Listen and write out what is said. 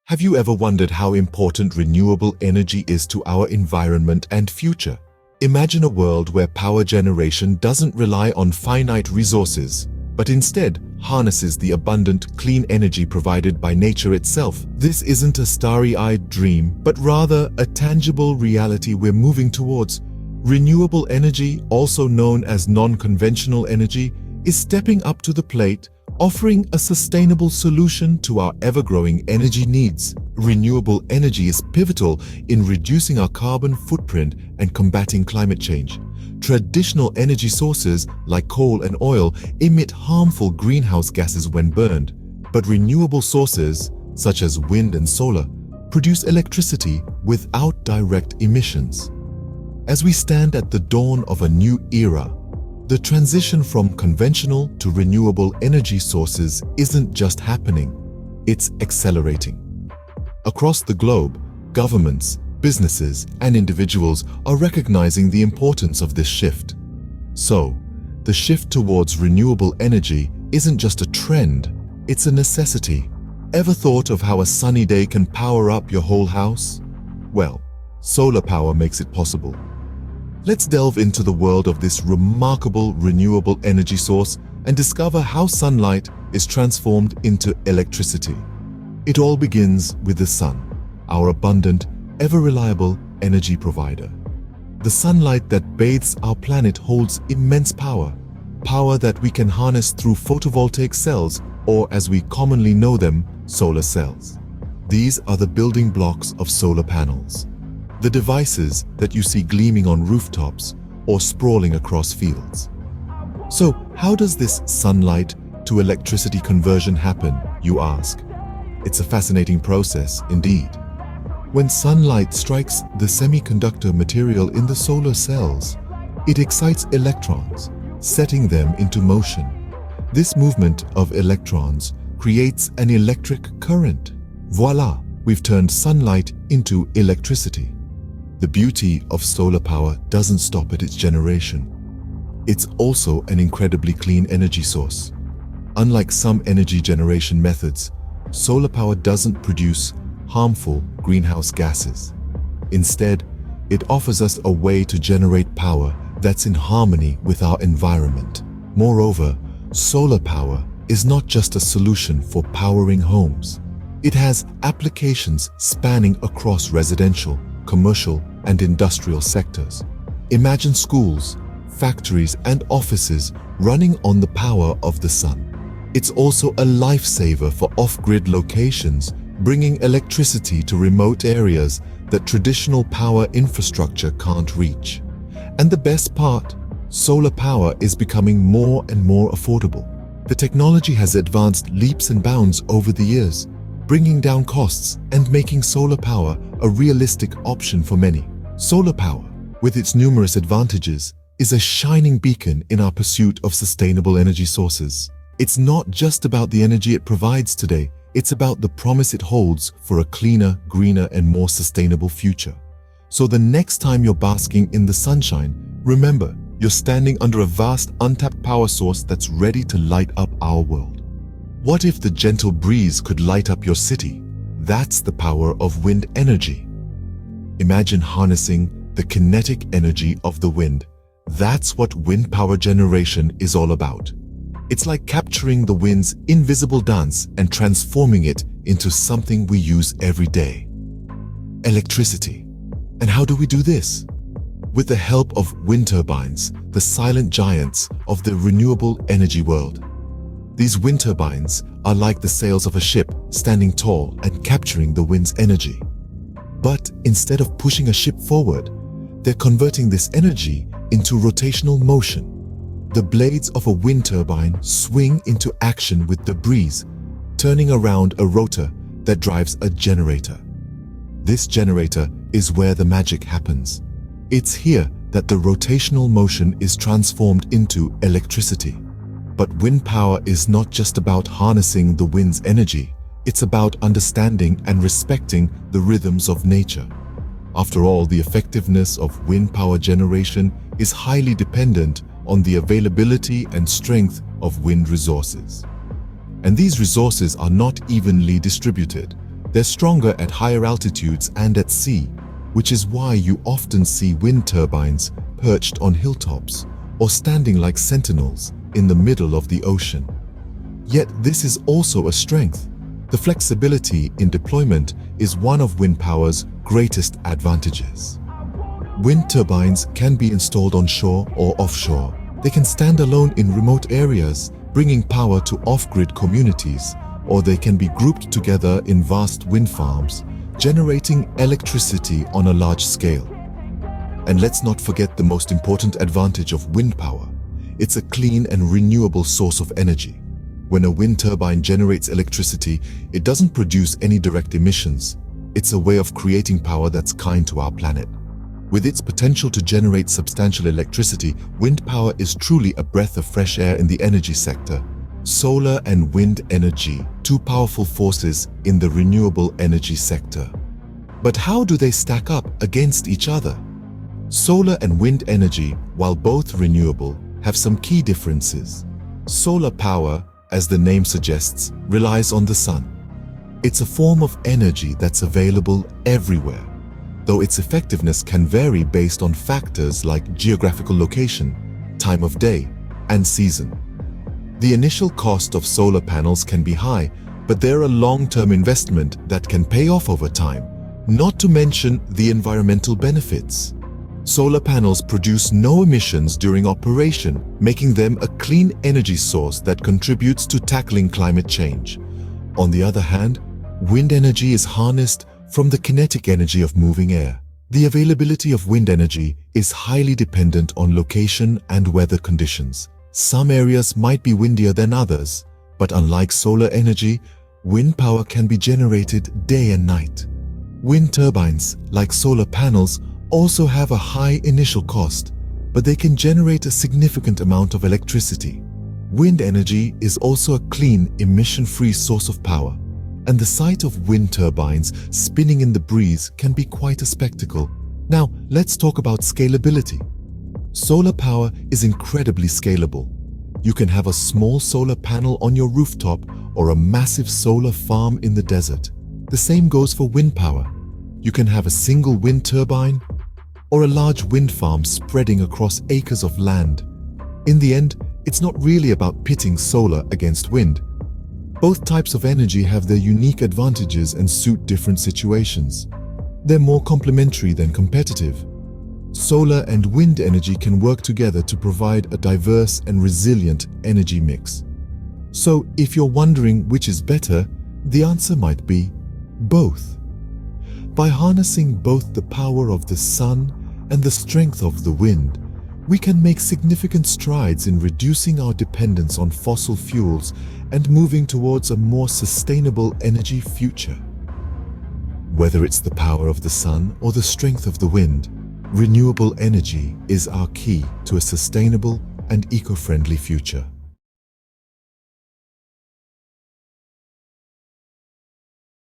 Have you ever wondered how important renewable energy is to our environment and future? Imagine a world where power generation doesn't rely on finite resources, but instead harnesses the abundant, clean energy provided by nature itself. This isn't a starry-eyed dream, but rather a tangible reality we're moving towards. Renewable energy, also known as non-conventional energy, is stepping up to the plate, offering a sustainable solution to our ever-growing energy needs. Renewable energy is pivotal in reducing our carbon footprint and combating climate change. Traditional energy sources like coal and oil emit harmful greenhouse gases when burned, but renewable sources such as wind and solar produce electricity without direct emissions. As we stand at the dawn of a new era, the transition from conventional to renewable energy sources isn't just happening, it's accelerating. Across the globe, governments, businesses, and individuals are recognizing the importance of this shift. So, the shift towards renewable energy isn't just a trend, it's a necessity. Ever thought of how a sunny day can power up your whole house? Well, solar power makes it possible. Let's delve into the world of this remarkable renewable energy source and discover how sunlight is transformed into electricity. It all begins with the sun, our abundant, ever-reliable energy provider. The sunlight that bathes our planet holds immense power that we can harness through photovoltaic cells, or as we commonly know them, solar cells. These are the building blocks of solar panels. The devices that you see gleaming on rooftops or sprawling across fields. So, how does this sunlight to electricity conversion happen, you ask? It's a fascinating process indeed. When sunlight strikes the semiconductor material in the solar cells, it excites electrons, setting them into motion. This movement of electrons creates an electric current. Voila, we've turned sunlight into electricity. The beauty of solar power doesn't stop at its generation. It's also an incredibly clean energy source. Unlike some energy generation methods, solar power doesn't produce harmful greenhouse gases. Instead, it offers us a way to generate power that's in harmony with our environment. Moreover, solar power is not just a solution for powering homes. It has applications spanning across residential, commercial, and industrial sectors. Imagine schools, factories, and offices running on the power of the sun. It's also a lifesaver for off-grid locations, bringing electricity to remote areas that traditional power infrastructure can't reach. And the best part, solar power is becoming more and more affordable. The technology has advanced leaps and bounds over the years, bringing down costs and making solar power a realistic option for many. Solar power, with its numerous advantages, is a shining beacon in our pursuit of sustainable energy sources. It's not just about the energy it provides today, it's about the promise it holds for a cleaner, greener, and more sustainable future. So the next time you're basking in the sunshine, remember, you're standing under a vast, untapped power source that's ready to light up our world. What if the gentle breeze could light up your city? That's the power of wind energy. Imagine harnessing the kinetic energy of the wind. That's what wind power generation is all about. It's like capturing the wind's invisible dance and transforming it into something we use every day. Electricity. And how do we do this? With the help of wind turbines, the silent giants of the renewable energy world. These wind turbines are like the sails of a ship, standing tall and capturing the wind's energy. But instead of pushing a ship forward, they're converting this energy into rotational motion. The blades of a wind turbine swing into action with the breeze, turning around a rotor that drives a generator. This generator is where the magic happens. It's here that the rotational motion is transformed into electricity. But wind power is not just about harnessing the wind's energy, it's about understanding and respecting the rhythms of nature. After all, the effectiveness of wind power generation is highly dependent on the availability and strength of wind resources. And these resources are not evenly distributed. They're stronger at higher altitudes and at sea, which is why you often see wind turbines perched on hilltops or standing like sentinels in the middle of the ocean. Yet this is also a strength. The flexibility in deployment is one of wind power's greatest advantages. Wind turbines can be installed onshore or offshore. They can stand alone in remote areas, bringing power to off-grid communities, or they can be grouped together in vast wind farms, generating electricity on a large scale. And let's not forget the most important advantage of wind power. It's a clean and renewable source of energy. When a wind turbine generates electricity, it doesn't produce any direct emissions. It's a way of creating power that's kind to our planet. With its potential to generate substantial electricity, wind power is truly a breath of fresh air in the energy sector. Solar and wind energy, two powerful forces in the renewable energy sector. But how do they stack up against each other? Solar and wind energy, while both renewable, have some key differences. Solar power, as the name suggests, relies on the sun. It's a form of energy that's available everywhere, though its effectiveness can vary based on factors like geographical location, time of day, and season. The initial cost of solar panels can be high, but they're a long-term investment that can pay off over time, not to mention the environmental benefits. Solar panels produce no emissions during operation, making them a clean energy source that contributes to tackling climate change. On the other hand, wind energy is harnessed from the kinetic energy of moving air. The availability of wind energy is highly dependent on location and weather conditions. Some areas might be windier than others, but unlike solar energy, wind power can be generated day and night. Wind turbines, like solar panels, also have a high initial cost, but they can generate a significant amount of electricity. Wind energy is also a clean, emission-free source of power, and the sight of wind turbines spinning in the breeze can be quite a spectacle. Now, let's talk about scalability. Solar power is incredibly scalable. You can have a small solar panel on your rooftop or a massive solar farm in the desert. The same goes for wind power. You can have a single wind turbine or a large wind farm spreading across acres of land. In the end, it's not really about pitting solar against wind. Both types of energy have their unique advantages and suit different situations. They're more complementary than competitive. Solar and wind energy can work together to provide a diverse and resilient energy mix. So, if you're wondering which is better, the answer might be both. By harnessing both the power of the sun and the strength of the wind, we can make significant strides in reducing our dependence on fossil fuels and moving towards a more sustainable energy future. Whether it's the power of the sun or the strength of the wind, renewable energy is our key to a sustainable and eco-friendly future.